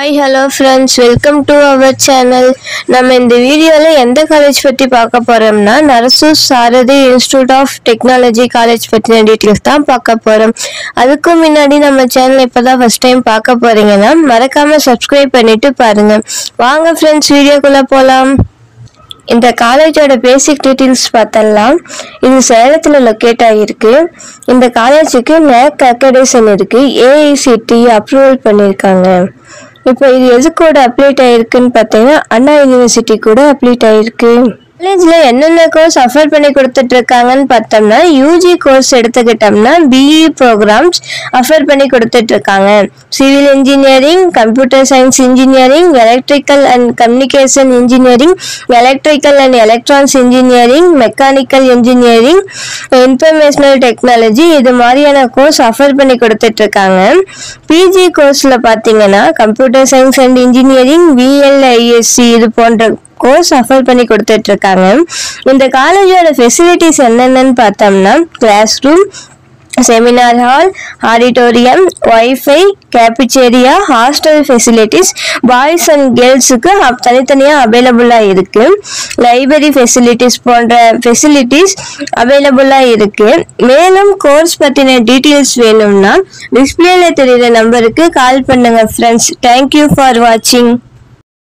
Hi, hello friends, welcome to our channel. நம்ம இந்த வீடியோல எந்த காலேஜ் பத்தி பார்க்க போறோம்னா நரசூர் சாரதி இன்ஸ்டிடியூட் ஆஃப் டெக்னாலஜி காலேஜ் பத்தின டீடைல்ஸ் தான் பார்க்க போறோம். அதுக்கு முன்னாடி நம்ம சேனல் இப்பதான் ஃபர்ஸ்ட் டைம் பார்க்க போறீங்கன்னா மறக்காம சப்ஸ்கிரைப் பண்ணிட்டு பாருங்க. வாங்க ஃப்ரெண்ட்ஸ் வீடியோக்குள்ள போலாம். இந்த காலேஜோட பேசிக் டீடைல்ஸ் பார்த்தலாம். இது சேலத்தில் லொக்கேட் ஆகிருக்கு. இந்த காலேஜுக்கு NAC அக்ரெடிஷன் இருக்கு. AICTE அப்ரூவல் பண்ணியிருக்காங்க. இப்போ இது எதுக்கூட அப்ளேட் ஆயிருக்குன்னு பார்த்தீங்கன்னா அண்ணா யூனிவர்சிட்டி கூட அப்ளேட் ஆயிருக்கு. காலேஜ்ல என்னென்ன கோர்ஸ் அஃபர் பண்ணி கொடுத்துட்டு இருக்காங்கன்னு பார்த்தோம்னா யூஜி கோர்ஸ் எடுத்துக்கிட்டோம்னா பிஇ ப்ரோக்ராம்ஸ் அஃபர் பண்ணி கொடுத்துட்டு இருக்காங்க. Civil engineering, computer science engineering, electrical and communication engineering, electrical and electronics engineering, mechanical engineering, informational technology இது மாதிரியான கோர்ஸ் அஃபர் பண்ணி கொடுத்துட்டு இருக்காங்க. பிஜி கோர்ஸ்ல பார்த்தீங்கன்னா computer science and engineering, VLISC இது போன்ற கோர்ஸ் அஃபர் பண்ணி கொடுத்துட்டு இருக்காங்க. இந்த காலேஜோட ஃபெசிலிட்டிஸ் என்னென்னு பார்த்தோம்னா class room, seminar hall, auditorium, wifi, cafeteria, hostel facilities boys and கேர்ள்ஸுக்கு தனித்தனியாக அவைலபிளாக இருக்கு. லைப்ரரி ஃபெசிலிட்டிஸ் போன்ற ஃபெசிலிட்டிஸ் அவைலபிளாக இருக்கு. மேலும் கோர்ஸ் பற்றின டீட்டெயில்ஸ் வேணும்னா டிஸ்பிளேல தெரிகிற நம்பருக்கு கால் பண்ணுங்க ஃப்ரெண்ட்ஸ். தேங்க்யூ ஃபார் வாட்சிங்.